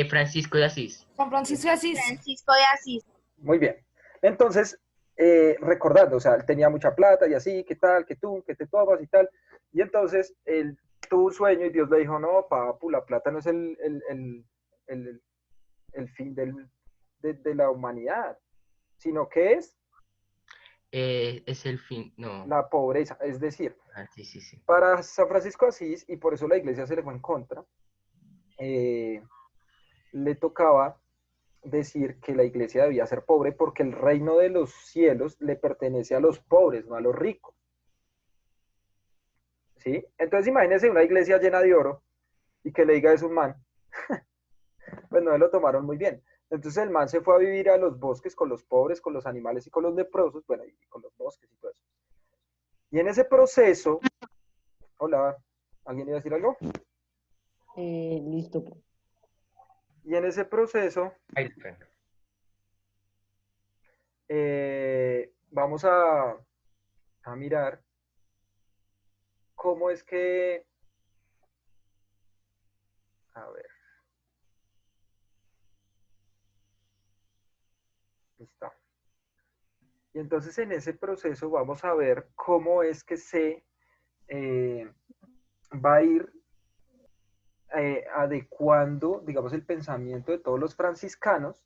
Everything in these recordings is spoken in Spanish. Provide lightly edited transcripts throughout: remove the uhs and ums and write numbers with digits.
Francisco de Asís. San Francisco de Asís. Francisco de Asís. Muy bien. Entonces, recordando, o sea, él tenía mucha plata y así, ¿qué tal? ¿Qué tú? ¿Qué te tomas y tal? Y entonces él tuvo un sueño y Dios le dijo, no, papu, la plata no es el fin de la humanidad, sino que es Es el fin, no. la pobreza. Es decir, Ah, sí, sí, sí. para San Francisco de Asís, y por eso la iglesia se le fue en contra, le tocaba decir que la iglesia debía ser pobre porque el reino de los cielos le pertenece a los pobres, no a los ricos. ¿Sí? Entonces imagínense una iglesia llena de oro y que le diga eso a un man, pues no se lo tomaron muy bien. Entonces el man se fue a vivir a los bosques con los pobres, con los animales y con los leprosos, bueno, y con los bosques y todo eso. Y en ese proceso, hola, ¿alguien iba a decir algo? Listo. Y en ese proceso, Ahí está. vamos a mirar cómo es que, a ver, está. Y entonces en ese proceso vamos a ver cómo es que se va a ir adecuando, digamos, el pensamiento de todos los franciscanos,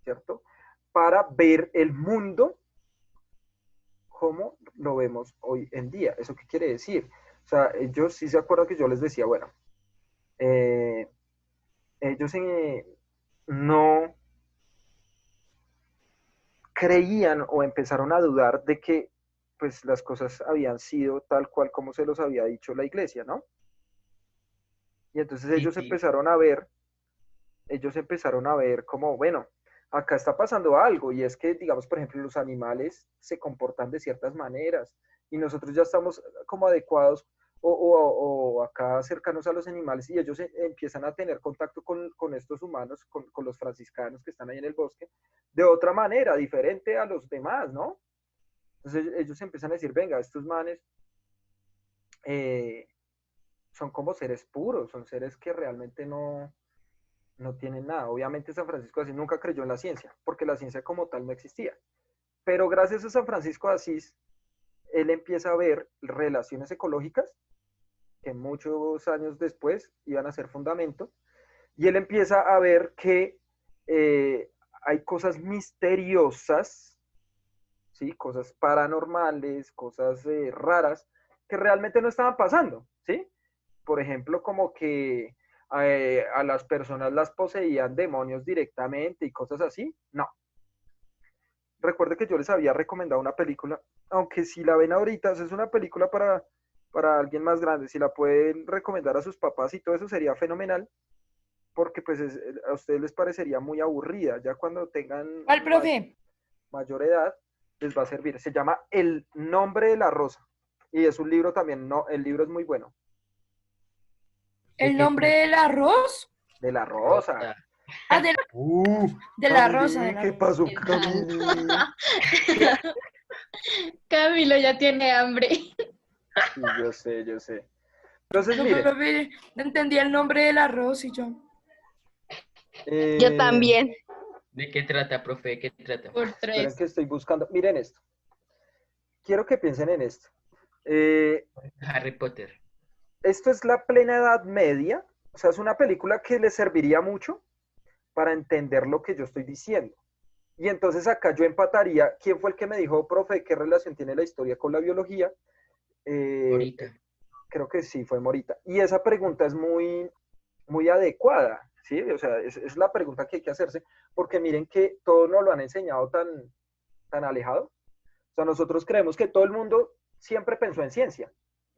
¿cierto? Para ver el mundo como lo vemos hoy en día. ¿Eso qué quiere decir? O sea, ellos sí se acuerdan que yo les decía, bueno, ellos no creían o empezaron a dudar de que pues las cosas habían sido tal cual como se los había dicho la iglesia, ¿no? Y entonces Sí, sí. ellos empezaron a ver como, bueno, acá está pasando algo y es que, digamos, por ejemplo, los animales se comportan de ciertas maneras y nosotros ya estamos como adecuados o acá cercanos a los animales y ellos empiezan a tener contacto con estos humanos, con los franciscanos que están ahí en el bosque, de otra manera, diferente a los demás, ¿no? Entonces ellos empiezan a decir, venga, estos manes eh, son como seres puros, son seres que realmente no tienen nada. Obviamente San Francisco de Asís nunca creyó en la ciencia, porque la ciencia como tal no existía. Pero gracias a San Francisco de Asís, él empieza a ver relaciones ecológicas que muchos años después iban a ser fundamento, y él empieza a ver que hay cosas misteriosas, ¿sí? Cosas paranormales, cosas raras, que realmente no estaban pasando, ¿sí? Por ejemplo, como que a las personas las poseían demonios directamente y cosas así. No. Recuerde que yo les había recomendado una película, aunque si la ven ahorita, es una película para alguien más grande, si la pueden recomendar a sus papás y todo eso sería fenomenal, porque pues a ustedes les parecería muy aburrida, ya cuando tengan ¿Cuál, profe? mayor edad les va a servir. Se llama El nombre de la rosa y es un libro también, no, el libro es muy bueno. ¿De ¿El qué nombre trata? del arroz? De la rosa. Rosa. Ah, de la rosa, de Camili, la ¿qué rosa. pasó, Camili? Camilo ya tiene hambre. Sí, yo sé, yo sé. Entonces, No, miren, profe, no entendí el nombre del arroz y yo. Yo eh, también. ¿De qué trata, profe? ¿De qué trata? Por esperen tres. que estoy buscando. Miren esto. Quiero que piensen en esto. Eh, Harry Potter. esto es la plena Edad Media. O sea, es una película que les serviría mucho para entender lo que yo estoy diciendo. Y entonces acá yo empataría. ¿Quién fue el que me dijo, profe, qué relación tiene la historia con la biología? Eh, Ahorita. creo que sí, fue Morita. Y esa pregunta es muy adecuada, ¿sí? O sea, es la pregunta que hay que hacerse, porque miren que todo nos lo han enseñado tan alejado. O sea, nosotros creemos que todo el mundo siempre pensó en ciencia.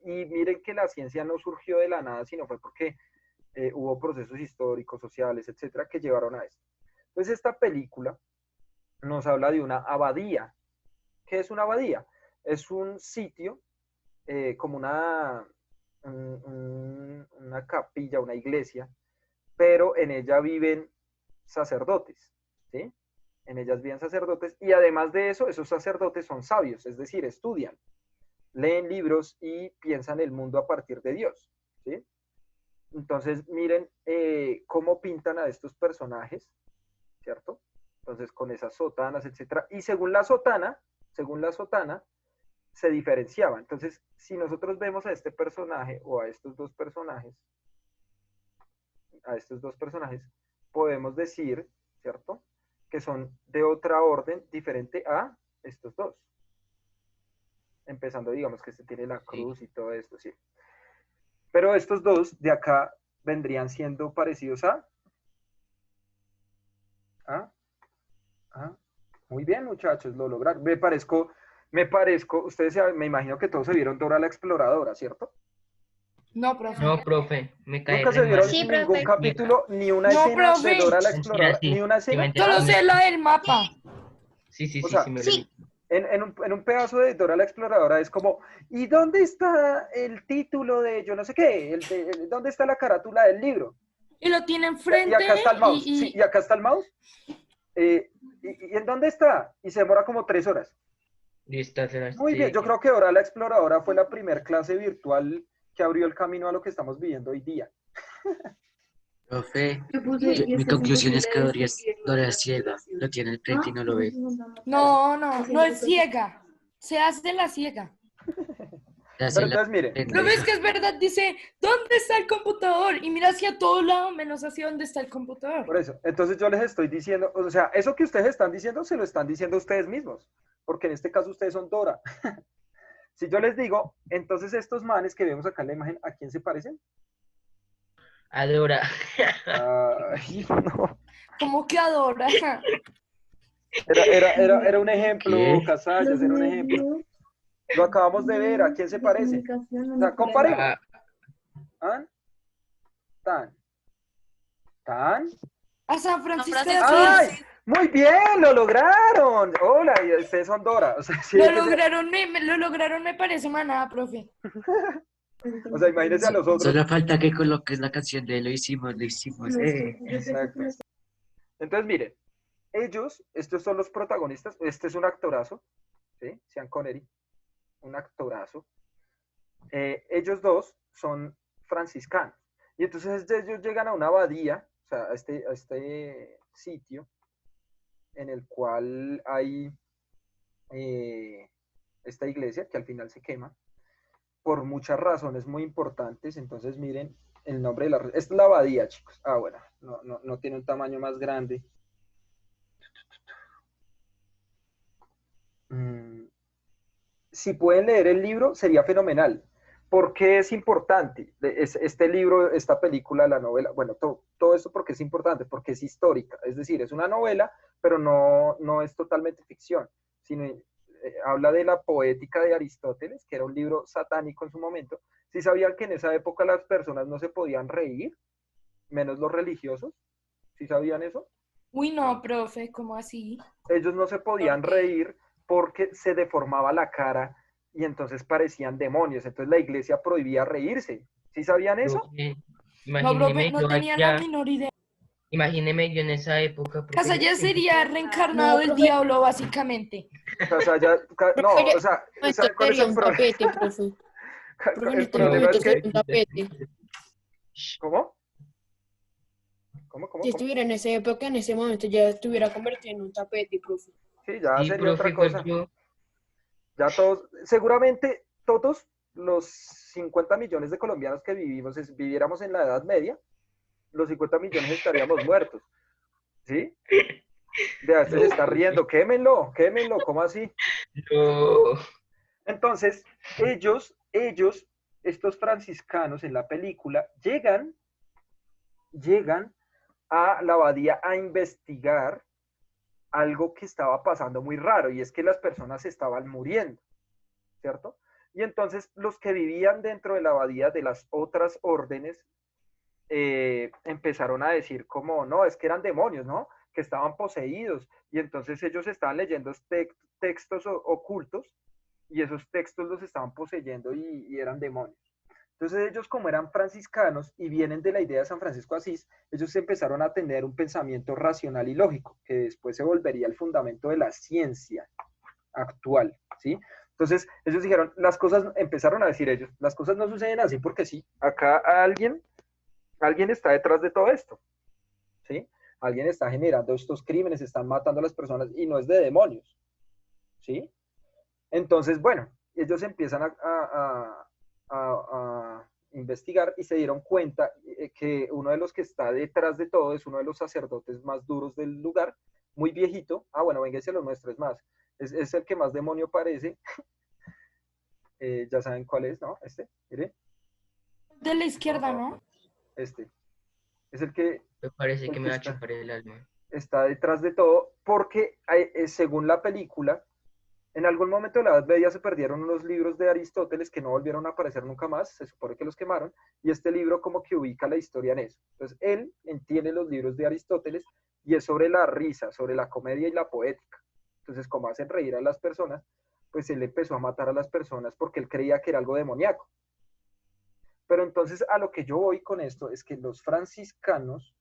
Y miren que la ciencia no surgió de la nada, sino fue porque hubo procesos históricos, sociales, etcétera, que llevaron a esto. Entonces, esta película nos habla de una abadía. ¿Qué es una abadía? Es un sitio como una capilla, una iglesia, pero en ella viven sacerdotes, ¿sí? En ellas viven sacerdotes y además de eso, esos sacerdotes son sabios, es decir, estudian, leen libros y piensan el mundo a partir de Dios, ¿sí? Entonces, miren cómo pintan a estos personajes, ¿cierto? Entonces, con esas sotanas, etcétera. Y según la sotana, se diferenciaba. Entonces, si nosotros vemos a este personaje o a estos dos personajes, podemos decir, ¿cierto? Que son de otra orden diferente a estos dos. Empezando, digamos que este tiene la cruz y todo esto, sí. Pero estos dos de acá vendrían siendo parecidos a... Muy bien, muchachos, lo lograron. Me parezco, ustedes me imagino que todos se vieron Dora la Exploradora, ¿cierto? No, profe. No, profe, me cae Nunca se re vieron mal. Sí, ningún profe. capítulo, ni una No, escena de profe. Dora la Mentira, Exploradora, sí. ni una Sí, escena. mentira, Solo sí, sé la del mapa. sí, O sea, me lo sí. vi. En un pedazo de Dora la Exploradora es como, ¿y dónde está el título de yo no sé qué? ¿Dónde está la carátula del libro? Y lo tiene Y enfrente acá está el mouse. y- Sí, y acá está el mouse. ¿Y en dónde está? Y se demora como 3 horas. Listo, Muy bien, yo creo que Dora la Exploradora fue la primera clase virtual que abrió el camino a lo que estamos viviendo hoy día. Profe, y- mi conclusión es que Dora es ciega, lo tiene al frente y no lo ve. No es ciega. Se hace la ciega. Se hace Pero la entonces, miren, ¿Lo ves que es verdad? Dice, ¿dónde está el computador? Y mira hacia todo lado, menos hacia dónde está el computador. por eso, entonces yo les estoy diciendo, o sea, eso que ustedes están diciendo, se lo están diciendo ustedes mismos, porque en este caso ustedes son Dora. Si yo les digo, entonces estos manes que vemos acá en la imagen, ¿a quién se parecen? Adora. Ay, no. Como que adora. Era un ejemplo, ¿Qué? Casallas, era un ejemplo. Lo acabamos de ver, ¿a quién se parece? O sea, comparemos. Ah, ¿An? Tan. A San Francisco de ¡Ay! Asís. Muy bien, lo lograron. Hola, y ustedes son Dora. O sea, sí, Lo lograron, me parece manada, profe. o sea, imagínense a los otros. Solo falta que coloques la canción de Lo hicimos, Exacto. Entonces, miren, estos son los protagonistas. Este es un actorazo, ¿sí? Sean Connery, un actorazo. Ellos dos son franciscanos. Y entonces ellos llegan a una abadía, o sea, a este sitio en el cual hay esta iglesia que al final se quema por muchas razones muy importantes. Entonces miren el nombre de esta es la abadía, chicos. Bueno, no tiene un tamaño más grande. Si pueden leer el libro sería fenomenal. ¿Por qué es importante este libro, esta película, la novela? Bueno, todo esto porque es importante, porque es histórica, es decir, es una novela, pero no es totalmente ficción, sino habla de la poética de Aristóteles, que era un libro satánico en su momento. ¿Sí sabían que en esa época las personas no se podían reír, menos los religiosos? ¿Sí sabían eso? Uy, no, profe, ¿cómo así? Ellos no se podían reír porque se deformaba la cara y entonces parecían demonios. Entonces la iglesia prohibía reírse. ¿Sí sabían eso? profe, No, profe, no tenía la menor idea. Imagíneme yo en esa época, profe. Casallas sería reencarnado No, el profe. diablo, básicamente. O sea, no, o sea, ¿saben cuál es Sería el un problema? tapete, profe. Profe, en El este problema momento es sería que... un tapete. ¿Cómo? Si estuviera en esa época, en ese momento ya estuviera convertido en un tapete, profe. Sí, ya Sí, sería otra profe, cosa. yo. Ya todos, seguramente todos los 50 millones de colombianos que viviéramos en la Edad Media, los 50 millones estaríamos muertos. ¿Sí? Ya, se está riendo, quémenlo, ¿cómo así? No. Entonces, estos franciscanos en la película, llegan a la abadía a investigar algo que estaba pasando muy raro, y es que las personas estaban muriendo, ¿cierto? Y entonces los que vivían dentro de la abadía de las otras órdenes empezaron a decir como, no, es que eran demonios, ¿no? Que estaban poseídos, y entonces ellos estaban leyendo textos ocultos, y esos textos los estaban poseyendo y eran demonios. Entonces ellos, como eran franciscanos y vienen de la idea de San Francisco de Asís, ellos empezaron a tener un pensamiento racional y lógico, que después se volvería el fundamento de la ciencia actual, ¿sí? Entonces ellos dijeron, empezaron a decir ellos, las cosas no suceden así porque sí. Acá alguien alguien está detrás de todo esto, ¿sí? Alguien está generando estos crímenes, están matando a las personas y no es de demonios, ¿sí? Entonces, bueno, ellos empiezan a investigar y se dieron cuenta que uno de los que está detrás de todo es uno de los sacerdotes más duros del lugar, muy viejito. Ah, bueno, venga, se lo muestro, es más, es el que más demonio parece. Ya saben cuál es, ¿no? Mire, De la izquierda, ¿no? este. Es el que, Me parece el que que me va a está, chupar el alma. está detrás de todo, porque según la película, en algún momento de la Edad Media se perdieron unos libros de Aristóteles que no volvieron a aparecer nunca más, se supone que los quemaron, y este libro como que ubica la historia en eso. Entonces, él entiende los libros de Aristóteles y es sobre la risa, sobre la comedia y la poética. Entonces, como hacen reír a las personas, pues él empezó a matar a las personas porque él creía que era algo demoníaco. Pero entonces a lo que yo voy con esto es que los franciscanos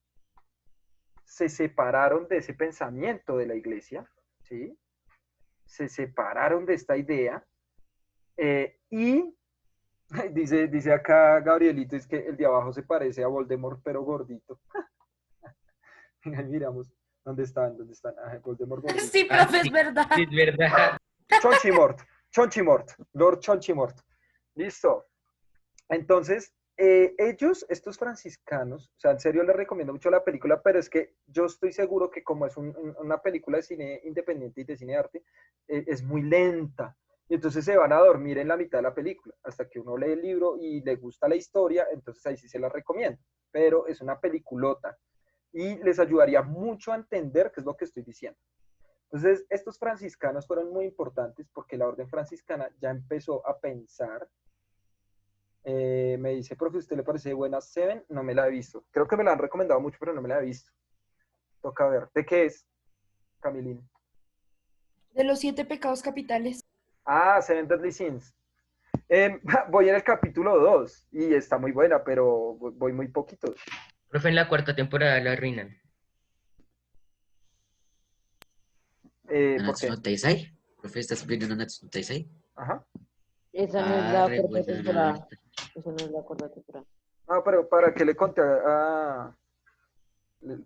se separaron de ese pensamiento de la iglesia, ¿sí? Se separaron de esta idea y dice acá Gabrielito, es que el de abajo se parece a Voldemort, pero gordito. Miramos, ¿dónde están? Ah, Voldemort gordito. Sí, profe, es verdad. Sí, es verdad. Chonchimort, Lord Chonchimort. Listo. Entonces, ellos, estos franciscanos, o sea, en serio les recomiendo mucho la película, pero es que yo estoy seguro que como es una película de cine independiente y de cine de arte, es muy lenta. Y entonces se van a dormir en la mitad de la película, hasta que uno lee el libro y le gusta la historia, entonces ahí sí se la recomiendo. Pero es una peliculota y les ayudaría mucho a entender qué es lo que estoy diciendo. Entonces, estos franciscanos fueron muy importantes porque la orden franciscana ya empezó a pensar. Me dice, profe, ¿usted le parece buena Seven? No me la he visto. Creo que me la han recomendado mucho, pero no me la he visto. Toca ver. ¿De qué es, Camilín? De los 7 pecados capitales. Ah, Seven Deadly Sins. Voy en el capítulo 2 y está muy buena, pero voy muy poquito. Profe, en la cuarta temporada la arruinan. ¿Por ¿Nanatsu qué? no Taizai? Profe, ¿estás viendo Nanatsu no Taizai? Ajá. Esa no es Ah, la re cuarta buena. temporada. Esa no es la cuarta temporada. Ah, pero ¿para qué le conté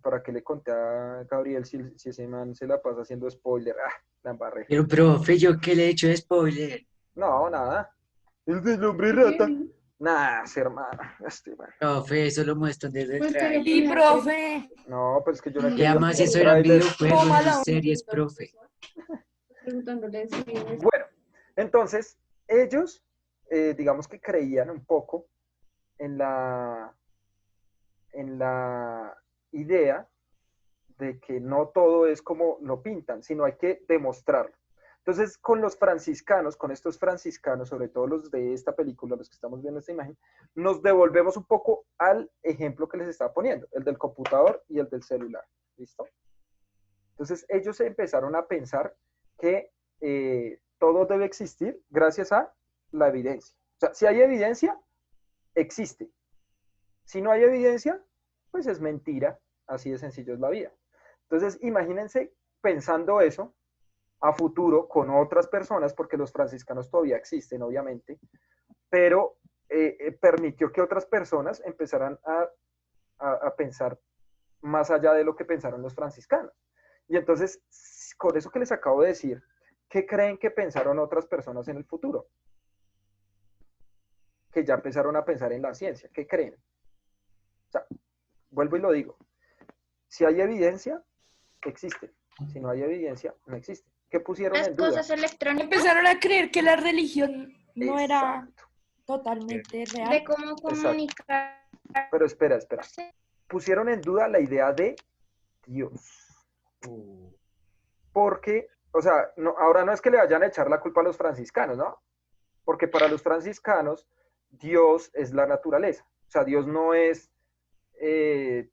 para qué le conté a Gabriel si ese man se la pasa haciendo spoiler? Ah, la embarré. Pero, profe, ¿yo qué le he hecho de spoiler? No, nada. El del hombre rata. Nah, hermano. Man. Profe, eso lo muestran desde el trailer. Y profe. No, pero es que yo no he Y querido además poner eso eran tráiler. videojuegos, Toma no la- series, profe. Bueno, entonces, ellos, digamos que creían un poco en la idea de que no todo es como lo pintan, sino hay que demostrarlo. Entonces, con los franciscanos, con estos franciscanos, sobre todo los de esta película, los que estamos viendo esta imagen, nos devolvemos un poco al ejemplo que les estaba poniendo, el del computador y el del celular. ¿Listo? Entonces, ellos empezaron a pensar que todo debe existir gracias a la evidencia. O sea, si hay evidencia, existe. Si no hay evidencia, pues es mentira. Así de sencillo es la vida. Entonces, imagínense pensando eso a futuro con otras personas, porque los franciscanos todavía existen, obviamente, pero permitió que otras personas empezaran a pensar más allá de lo que pensaron los franciscanos. Y entonces, con eso que les acabo de decir, ¿qué creen que pensaron otras personas en el futuro? Que ya empezaron a pensar en la ciencia. ¿Qué creen? O sea, vuelvo y lo digo. Si hay evidencia, existe. Si no hay evidencia, no existe. ¿Qué pusieron Las en duda? cosas electrónicas Empezaron a creer que la religión no era Exacto. totalmente real. de cómo comunicarse. Pero espera. Pusieron en duda la idea de Dios. Porque, o sea, no, ahora no es que le vayan a echar la culpa a los franciscanos, ¿no? Porque para los franciscanos, Dios es la naturaleza. O sea, Dios no es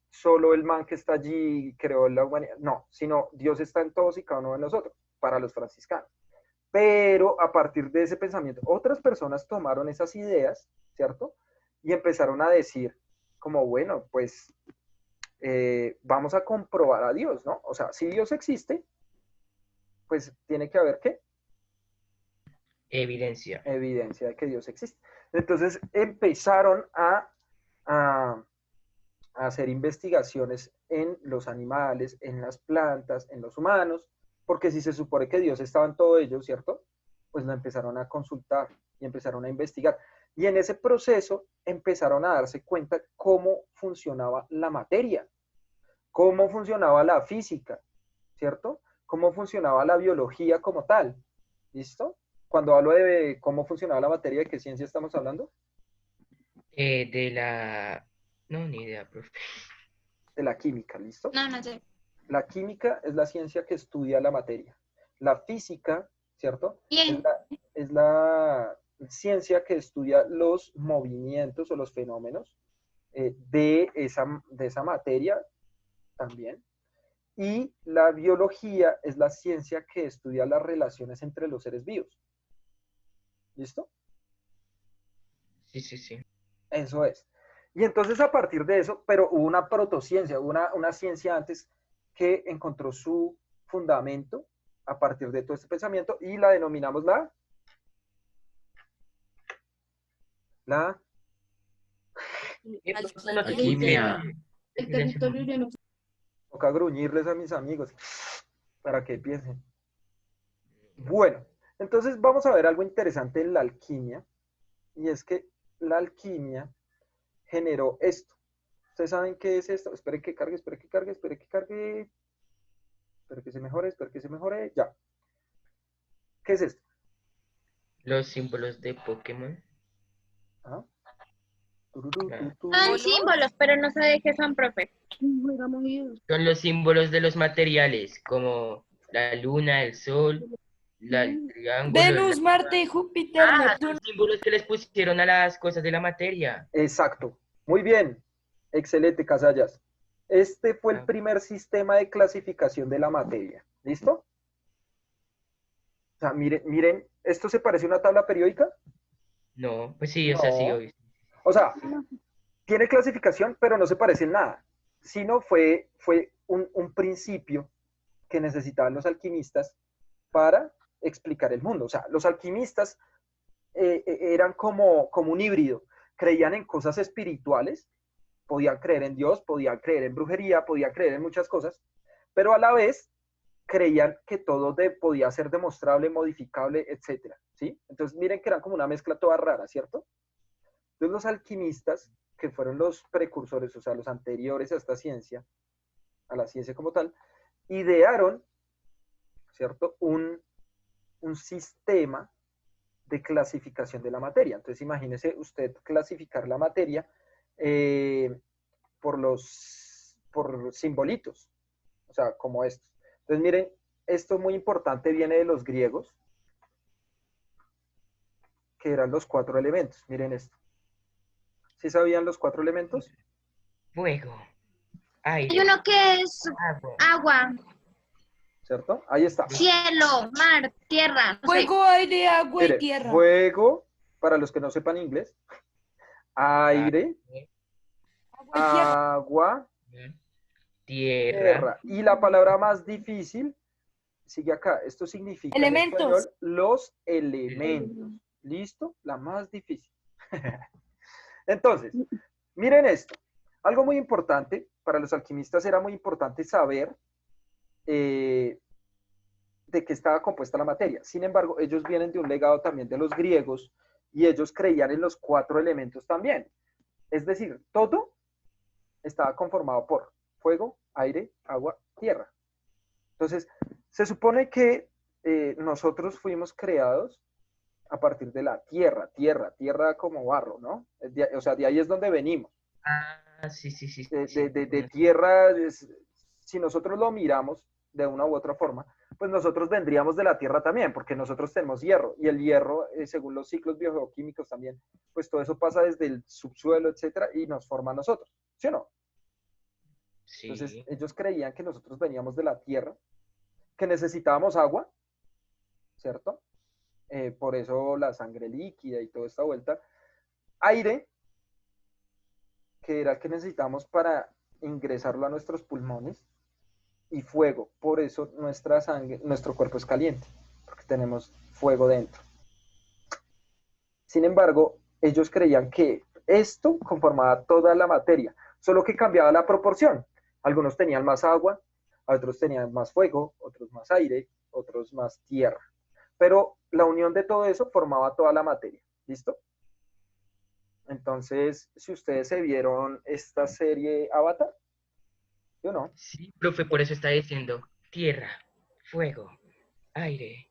solo el man que está allí y creó la humanidad. No, sino Dios está en todos y cada uno de nosotros, para los franciscanos. Pero a partir de ese pensamiento, otras personas tomaron esas ideas, ¿cierto? Y empezaron a decir, como, bueno, pues vamos a comprobar a Dios, ¿no? O sea, si Dios existe, pues tiene que haber, ¿qué? Evidencia. Evidencia de que Dios existe. Entonces empezaron a a hacer investigaciones en los animales, en las plantas, en los humanos, porque si se supone que Dios estaba en todo ello, ¿cierto? Pues lo empezaron a consultar y empezaron a investigar. Y en ese proceso empezaron a darse cuenta cómo funcionaba la materia, cómo funcionaba la física, ¿cierto? Cómo funcionaba la biología como tal. ¿Listo? Cuando hablo de cómo funcionaba la materia, ¿de qué ciencia estamos hablando? De la... No, ni idea, profe. De la química, ¿listo? No, no sé. La química es la ciencia que estudia la materia. La física, ¿cierto? Bien. Es la ciencia que estudia los movimientos o los fenómenos de esa materia también. Y la biología es la ciencia que estudia las relaciones entre los seres vivos. ¿Listo? Sí, sí, sí. Eso es. Y entonces a partir de eso, pero hubo una protociencia, una ciencia antes que encontró su fundamento a partir de todo este pensamiento y la denominamos la Alquimia. El territorio ya no. toca gruñirles a mis amigos para que piensen. Bueno, entonces vamos a ver algo interesante en la alquimia, y es que la alquimia generó esto. ¿Ustedes saben qué es esto? Esperen que cargue, esperen que cargue, esperen que cargue. Espero que se mejore, espero que se mejore. Ya. ¿Qué es esto? Los símbolos de Pokémon. ¿Ah? Tururú, Claro. tu. Son símbolos, pero no sé de qué son, profe. Son los símbolos de los materiales, como la luna, el sol, el triángulo. Venus, Marte, Júpiter, Son Neptuno. símbolos que les pusieron a las cosas de la materia. Exacto. Muy bien. Excelente, Casallas. Este fue el primer sistema de clasificación de la materia. ¿Listo? O sea, miren, ¿esto se parece a una tabla periódica? No, pues sí, o sea, sí, No. obvio. O sea, tiene clasificación, pero no se parece en nada. Sino fue un principio que necesitaban los alquimistas para explicar el mundo. O sea, los alquimistas eran como un híbrido. Creían en cosas espirituales, podían creer en Dios, podían creer en brujería, podían creer en muchas cosas, pero a la vez creían que todo podía ser demostrable, modificable, etc. ¿Sí? Entonces miren que eran como una mezcla toda rara, ¿cierto? Entonces los alquimistas, que fueron los precursores, o sea, los anteriores a esta ciencia, a la ciencia como tal, idearon, ¿cierto? Un sistema de clasificación de la materia. Entonces imagínese usted clasificar la materia por simbolitos, o sea, como estos. Entonces miren, esto muy importante viene de los griegos, que eran los 4 elementos. Miren esto. ¿Sí sabían los 4 elementos? Fuego, Hay aire, uno que es agua. agua, ¿Cierto? Ahí está. cielo, mar, tierra. No sé. Fuego, aire, agua y Mire, tierra. fuego, para los que no sepan inglés, aire, agua, Tierra. tierra. Y la palabra más difícil sigue acá. Esto significa Elementos. en español los elementos. ¿Listo? La más difícil. Entonces, miren esto. Algo muy importante, para los alquimistas era muy importante saber de qué estaba compuesta la materia. Sin embargo, ellos vienen de un legado también de los griegos y ellos creían en los 4 elementos también. Es decir, todo estaba conformado por fuego, aire, agua, tierra. Entonces, se supone que nosotros fuimos creados a partir de la tierra como barro, ¿no? O sea, de ahí es donde venimos. Ah, sí, sí, sí. De tierra, si nosotros lo miramos de una u otra forma, pues nosotros vendríamos de la tierra también, porque nosotros tenemos hierro, y el hierro, según los ciclos biogeoquímicos también, pues todo eso pasa desde el subsuelo, etcétera, y nos forma a nosotros, ¿sí o no? Sí. Entonces, ellos creían que nosotros veníamos de la tierra, que necesitábamos agua, ¿cierto? Por eso la sangre líquida y toda esta vuelta. Aire, que era el que necesitamos para ingresarlo a nuestros pulmones, y fuego, por eso nuestra sangre, nuestro cuerpo es caliente, porque tenemos fuego dentro. Sin embargo, ellos creían que esto conformaba toda la materia, solo que cambiaba la proporción. Algunos tenían más agua, otros tenían más fuego, otros más aire, otros más tierra. Pero la unión de todo eso formaba toda la materia. ¿Listo? Entonces, si ustedes se vieron esta serie Avatar, yo no. Sí, profe, por eso está diciendo tierra, fuego, aire.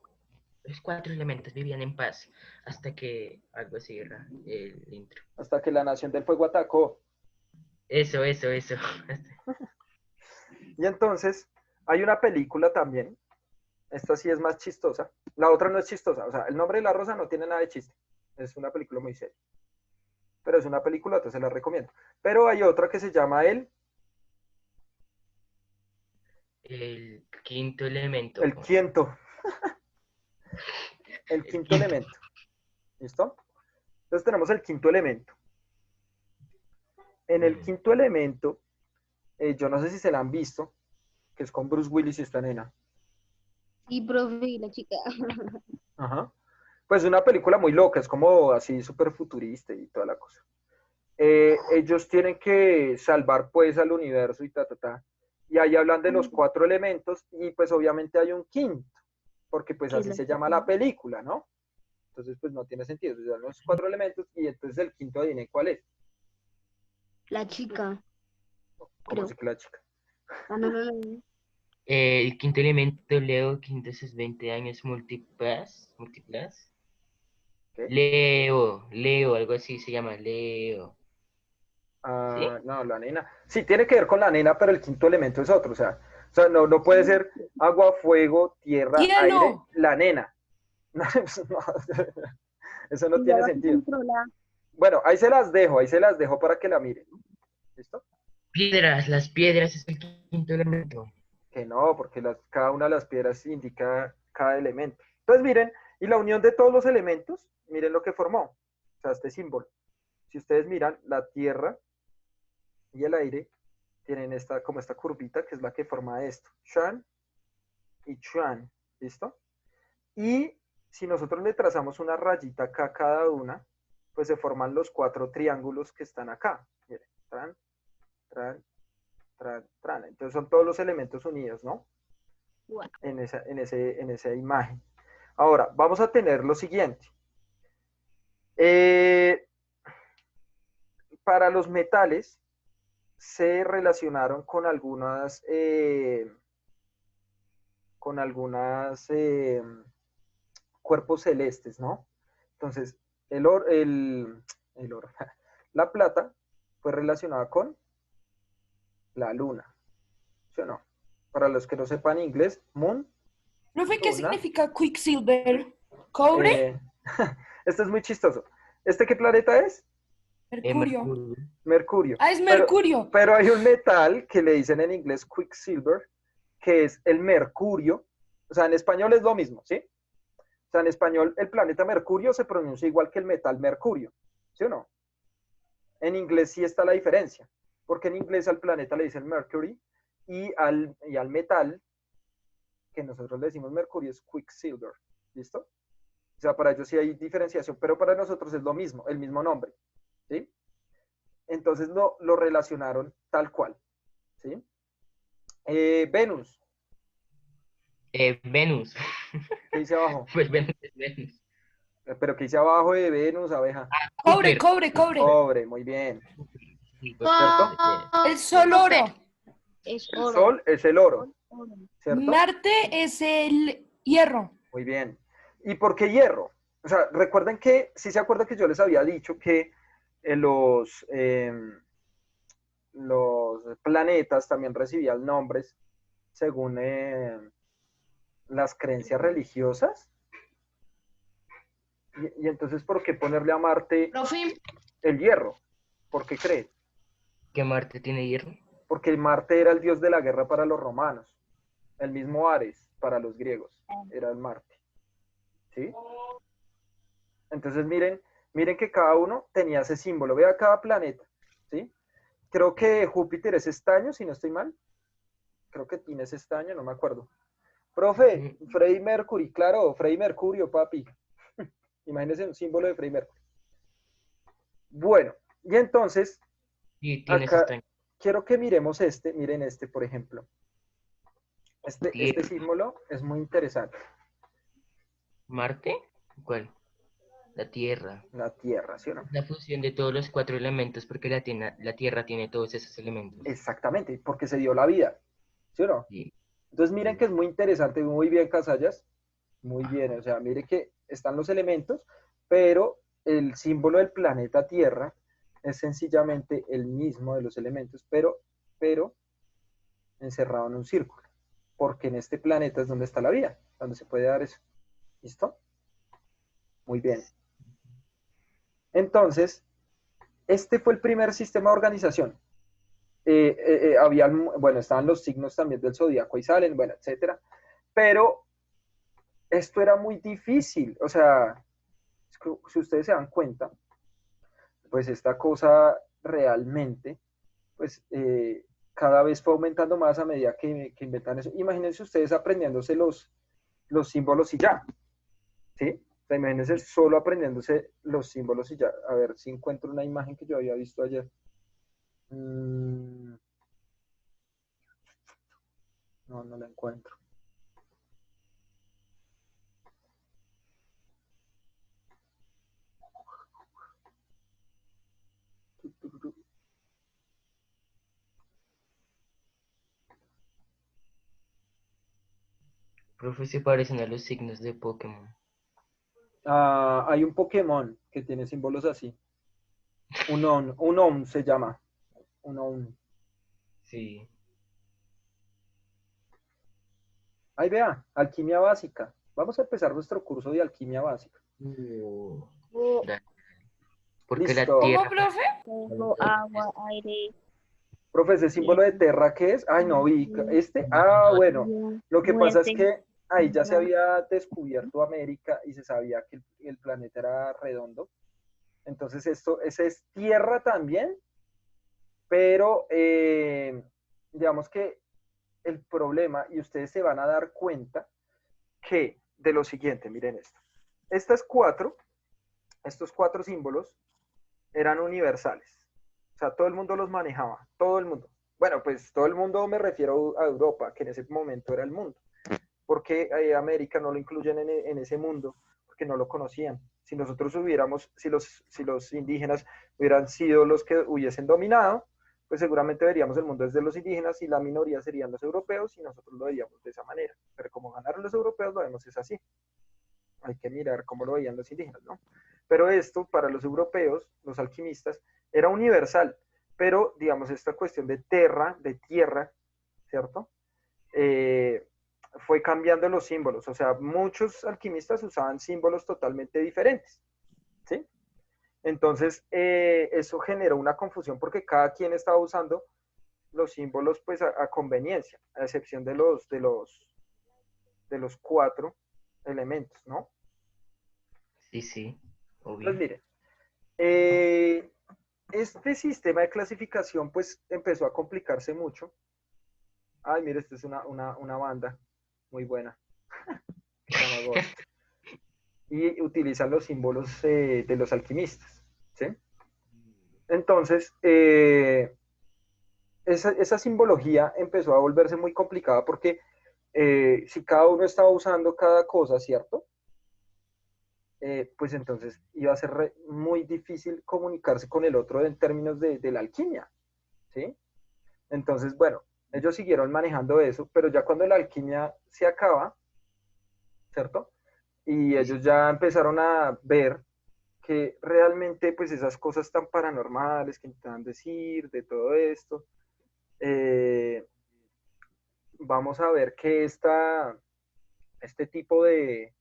Los 4 elementos vivían en paz hasta que algo cierra el intro. Hasta que la Nación del Fuego atacó. Eso. Y entonces, hay una película también. Esta sí es más chistosa. La otra no es chistosa. O sea, El nombre de la rosa no tiene nada de chiste. Es una película muy seria. Pero es una película, entonces se la recomiendo. Pero hay otra que se llama El quinto elemento. El quinto. El quinto elemento. ¿Listo? Entonces tenemos el quinto elemento. En el quinto elemento, yo no sé si se la han visto, que es con Bruce Willis y esta nena. Y profe, y la chica. Ajá. Pues es una película muy loca, es como así súper futurista y toda la cosa. Ellos tienen que salvar pues al universo y ta. Y ahí hablan de los 4 elementos y pues obviamente hay un quinto, porque pues así se llama la película, ¿no? Entonces pues no tiene sentido, se dan los 4 elementos y entonces el quinto adivinen cuál es. La chica. ¿Cómo Creo. así que la chica? Ah, no. El quinto elemento, Leo, quinto de sus 20 años, múltiplas. ¿Qué? Leo, algo así se llama, Leo. Ah, no, la nena. Sí, tiene que ver con la nena, pero el quinto elemento es otro. O sea no puede ser agua, fuego, tierra, Hielo. aire, la nena. No, eso no tiene sentido. Bueno, ahí se las dejo para que la miren. ¿Listo? Las piedras es el quinto elemento. Que no, porque cada una de las piedras indica cada elemento. Entonces miren, y la unión de todos los elementos, miren lo que formó. O sea, este símbolo. Si ustedes miran, la tierra y el aire tienen como esta curvita que es la que forma esto. Chuan y Chuan. ¿Listo? Y si nosotros le trazamos una rayita acá a cada una, pues se forman los 4 triángulos que están acá. Miren, tran. Entonces son todos los elementos unidos, ¿no? Wow. En esa imagen. Ahora, vamos a tener lo siguiente. Para los metales se relacionaron con algunas cuerpos celestes, ¿no? Entonces, la plata fue relacionada con la luna, ¿sí o no? Para los que no sepan inglés, moon. Profe, ¿qué Luna. significa Quicksilver? ¿Cobre? Esto es muy chistoso. ¿Este qué planeta es? Mercurio. Mercurio. Ah, es Mercurio. Pero hay un metal que le dicen en inglés Quicksilver, que es el mercurio. O sea, en español es lo mismo, ¿sí? O sea, en español el planeta Mercurio se pronuncia igual que el metal mercurio, ¿sí o no? En inglés sí está la diferencia, porque en inglés al planeta le dicen Mercury y al metal, que nosotros le decimos mercurio, es Quicksilver, ¿listo? O sea, para ellos sí hay diferenciación, pero para nosotros es lo mismo, el mismo nombre, ¿sí? Entonces lo relacionaron tal cual, ¿sí? Venus. Venus. ¿Qué dice abajo? Pues Venus es Venus. Pero ¿qué dice abajo de Venus, abeja? Cobre. Cobre, muy bien. ¿Cierto? El sol oro. Es El oro. sol es el oro, ¿cierto? Marte es el hierro. Muy bien. ¿Y por qué hierro? O sea, recuerden que, si se acuerdan que yo les había dicho que los planetas también recibían nombres según las creencias religiosas. Y entonces, ¿por qué ponerle a Marte Profe, el hierro? ¿Por qué creen? ¿Que Marte tiene hierro? Porque Marte era el dios de la guerra para los romanos. El mismo Ares para los griegos. Era el Marte. ¿Sí? Entonces miren que cada uno tenía ese símbolo. Vea cada planeta. ¿Sí? Creo que Júpiter es estaño, si no estoy mal. Creo que tiene ese estaño, no me acuerdo. Profe, Freddie Mercury, claro, Freddie Mercurio, papi. Imagínense un símbolo de Freddie Mercury. Bueno, y entonces, Sí, tienes acá, estaño. quiero que miremos miren este, por ejemplo. Este Tierra. símbolo es muy interesante. ¿Marte? ¿Cuál? La Tierra. La Tierra, ¿sí o no? La fusión de todos los 4 elementos, porque la Tierra tiene todos esos elementos. Exactamente, porque se dio la vida, ¿sí o no? Sí. Entonces miren que es muy interesante, muy bien, Casallas, muy bien, o sea, mire que están los elementos, pero el símbolo del planeta Tierra es sencillamente el mismo de los elementos, pero encerrado en un círculo, porque en este planeta es donde está la vida, donde se puede dar eso. ¿Listo? Muy bien. Entonces, este fue el primer sistema de organización. Bueno, estaban los signos también del zodíaco y salen, bueno, etcétera. Pero esto era muy difícil. O sea, si ustedes se dan cuenta, pues esta cosa realmente, pues cada vez fue aumentando más a medida que inventan eso. Imagínense ustedes aprendiéndose los símbolos y ya. ¿Sí? O sea, imagínense solo aprendiéndose los símbolos y ya. A ver si encuentro una imagen que yo había visto ayer. No, no la encuentro. Profe, se parecen a los signos de Pokémon. Hay un Pokémon que tiene símbolos así. Unown se llama. Unown. Sí. Ahí vea, alquimia básica. Vamos a empezar nuestro curso de alquimia básica. Dale. Porque la Listo. ¿Cómo, Tierra... profe? Fuego, agua, aire. Profe, ¿ese símbolo de Terra qué es? Ay, no vi. Bueno. Lo que pasa es que ahí ya se había descubierto América y se sabía que el planeta era redondo. Entonces, ese es Tierra también, pero digamos que el problema, y ustedes se van a dar cuenta que de lo siguiente, miren esto. Estos cuatro símbolos eran universales. O sea, todo el mundo los manejaba, todo el mundo. Bueno, pues todo el mundo me refiero a Europa, que en ese momento era el mundo. Porque América no lo incluyen en ese mundo, porque no lo conocían. Si nosotros si los indígenas hubieran sido los que hubiesen dominado, pues seguramente veríamos el mundo desde los indígenas y la minoría serían los europeos y nosotros lo veíamos de esa manera. Pero como ganaron los europeos, lo vemos es así. Hay que mirar cómo lo veían los indígenas, ¿no? Pero esto, para los europeos, los alquimistas, era universal. Pero, digamos, esta cuestión de tierra, ¿cierto? Fue cambiando los símbolos. O sea, muchos alquimistas usaban símbolos totalmente diferentes, ¿sí? Entonces, eso generó una confusión porque cada quien estaba usando los símbolos pues a conveniencia, a excepción de los 4 elementos, ¿no? Sí, obvio. Pues miren, este sistema de clasificación pues empezó a complicarse mucho. Ay, mire, esta es una banda muy buena. Y utilizan los símbolos de los alquimistas, ¿sí? Entonces, esa simbología empezó a volverse muy complicada porque si cada uno estaba usando cada cosa, ¿cierto? Pues entonces iba a ser muy difícil comunicarse con el otro en términos de la alquimia, ¿sí? Entonces, bueno, ellos siguieron manejando eso, pero ya cuando la alquimia se acaba, ¿cierto? Y ellos ya empezaron a ver que realmente pues esas cosas tan paranormales que intentan decir de todo esto, vamos a ver que este tipo de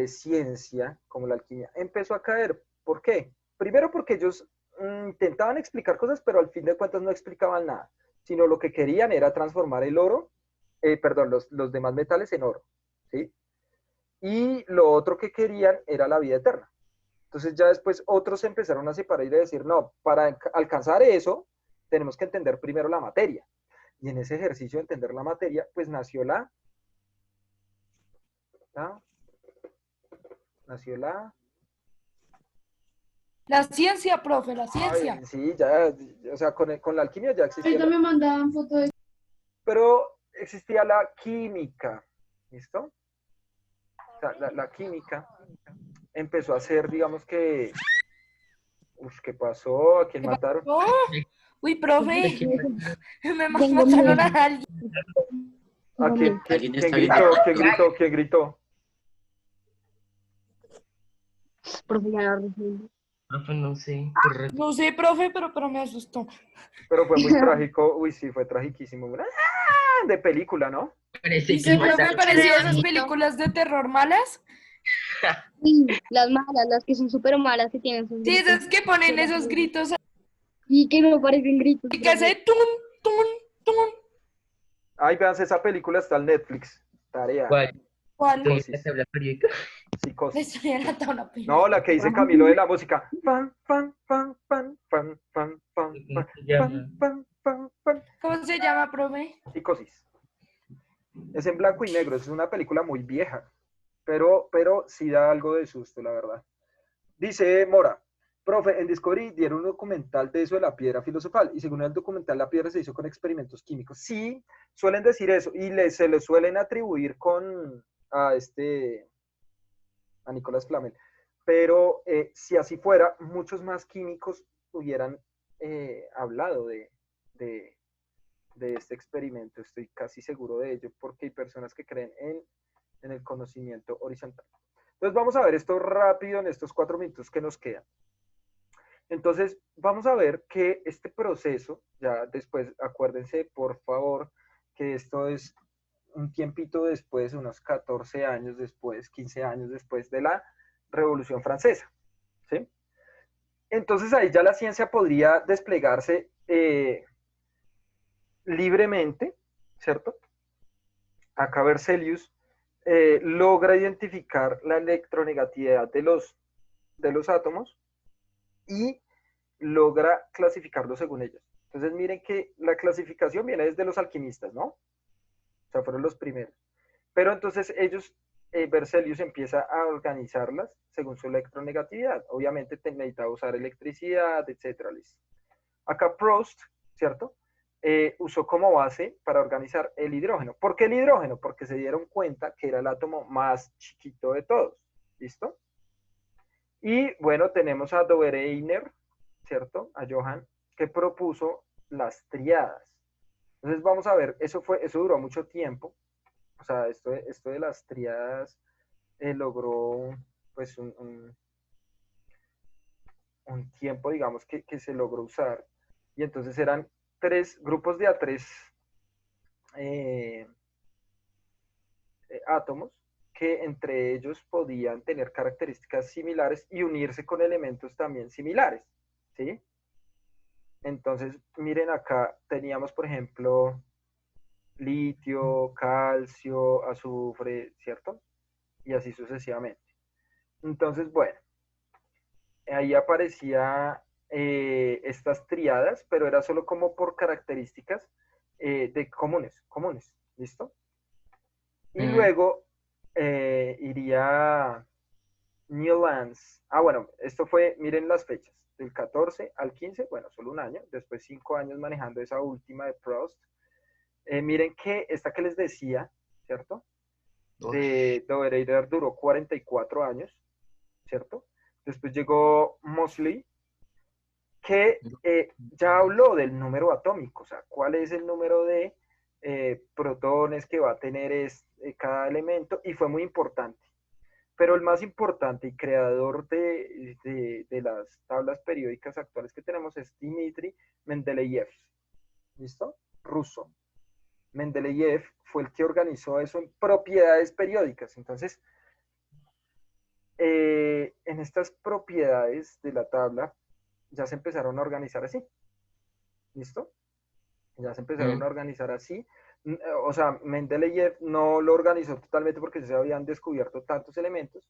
ciencia, como la alquimia, empezó a caer. ¿Por qué? Primero porque ellos intentaban explicar cosas, pero al fin de cuentas no explicaban nada, sino lo que querían era transformar el oro, los demás metales en oro, ¿sí? Y lo otro que querían era la vida eterna. Entonces ya después otros empezaron a separar y a decir, no, para alcanzar eso, tenemos que entender primero la materia. Y en ese ejercicio de entender la materia, pues nació la La ciencia, profe, la ciencia. Ay, sí, ya, o sea, con la alquimia ya existía. Ahorita me mandaban fotos de... Pero existía la química, ¿listo? O sea, la química empezó a ser, digamos que, ¿qué pasó? ¿A quién mataron? ¡Oh! Uy, profe, me Tengo mataron a miedo. alguien. ¿A quién, Alguien quién está bien. gritó? ¿Quién gritó? ¿Quién gritó? Profe, ya la recibí. Profe, no sé, pero No sé, profe, pero me asustó. Pero fue muy trágico. Uy, sí, fue tragiquísimo. De película, ¿no? parece Sí, que profe, mataron parecía a esas alguien. películas de terror malas. Sí, las malas, las que son súper malas, que tienen sus Sí, gritos. esas que ponen esos gritos Y que no parecen gritos. y que hace tun, tun, tun. Ay, vean, esa película está en Netflix. Tarea. ¿Cuál? ¿Cuál? Estoy en la Psicosis. tabla periódica. La Psicosis. historia de la tabla No, periódica. la que dice Camilo de la música. Fan, fan, fan, fan, fan, fan, fan, ¿Cómo fan, se llama? fan, fan, fan. ¿Cómo se llama, profe? Psicosis. Es en blanco y negro, es una película muy vieja, pero sí da algo de susto, la verdad. Dice Mora, profe, en Discovery dieron un documental de eso de la piedra filosofal, y según el documental la piedra se hizo con experimentos químicos. Sí, suelen decir eso, y se le suelen atribuir a Nicolás Flamel. Pero si así fuera, muchos más químicos hubieran hablado de, de este experimento. Estoy casi seguro de ello, porque hay personas que creen en el conocimiento horizontal. Entonces vamos a ver esto rápido en estos 4 minutos que nos quedan. Entonces vamos a ver que este proceso, ya después, acuérdense por favor que esto es un tiempito después, unos 14 años después, 15 años después de la Revolución Francesa, ¿sí? Entonces ahí ya la ciencia podría desplegarse libremente, ¿cierto? Acá Berzelius logra identificar la electronegatividad de los átomos y logra clasificarlos según ellos. Entonces miren que la clasificación viene desde los alquimistas, ¿no? O sea, fueron los primeros. Pero entonces ellos, Berzelius empieza a organizarlas según su electronegatividad. Obviamente necesitaba usar electricidad, etcétera. Acá Proust, ¿cierto? Usó como base para organizar el hidrógeno. ¿Por qué el hidrógeno? Porque se dieron cuenta que era el átomo más chiquito de todos. ¿Listo? Y bueno, tenemos a Dobereiner, ¿cierto? A Johann, que propuso las triadas. Entonces vamos a ver, eso duró mucho tiempo. O sea, esto de las triadas logró pues un tiempo, digamos, que se logró usar. Y entonces eran 3 grupos de A3 átomos que entre ellos podían tener características similares y unirse con elementos también similares, ¿sí? Entonces, miren acá, teníamos, por ejemplo, litio, calcio, azufre, ¿cierto? Y así sucesivamente. Entonces, bueno, ahí aparecía estas triadas, pero era solo como por características de comunes, ¿listo? Y luego iría Newlands. Bueno, esto fue, miren las fechas, del 14 al 15, bueno, solo un año, después 5 años manejando esa última de Proust. Miren que esta que les decía, ¿cierto? De Dobereiter duró 44 años, ¿cierto? Después llegó Moseley, que ya habló del número atómico, o sea, cuál es el número de protones que va a tener cada elemento, y fue muy importante. Pero el más importante y creador de las tablas periódicas actuales que tenemos es Dmitri Mendeleev, ¿listo? Ruso. Mendeleev fue el que organizó eso en propiedades periódicas. Entonces, en estas propiedades de la tabla ya se empezaron a organizar así, ¿listo? Ya se empezaron a organizar así. O sea, Mendeleev no lo organizó totalmente porque se habían descubierto tantos elementos,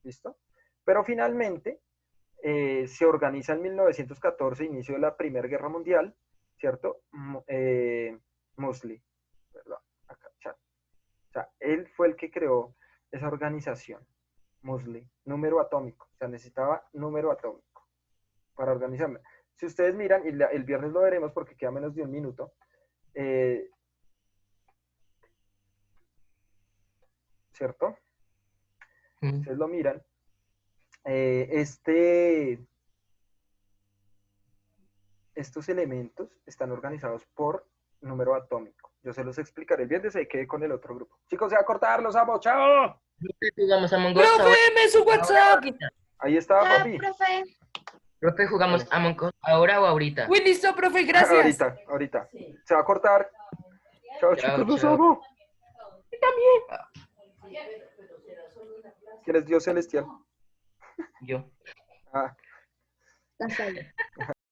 ¿listo? Pero finalmente se organiza en 1914, inicio de la Primera Guerra Mundial, ¿cierto? Moseley, perdón, acá, chat. O sea, él fue el que creó esa organización, Moseley, número atómico, o sea, necesitaba número atómico. para organizarme. Si ustedes miran, y el viernes lo veremos porque queda menos de un minuto, ¿cierto? Ustedes lo miran. Estos elementos están organizados por número atómico. Yo se los explicaré el viernes, ahí quedé con el otro grupo. Chicos, se va a cortar, los amo, chao. Jugamos Among Us. ¡Profe, me su WhatsApp! Ahí está, papi. Profe, ¿jugamos Among Us ahora o ahorita? Uy, listo, profe, gracias. Ahorita. Se va a cortar. Chao, Chao, chicos, los chao. amo. ¿Quién es Dios celestial? Yo. Ah. Hasta ahí.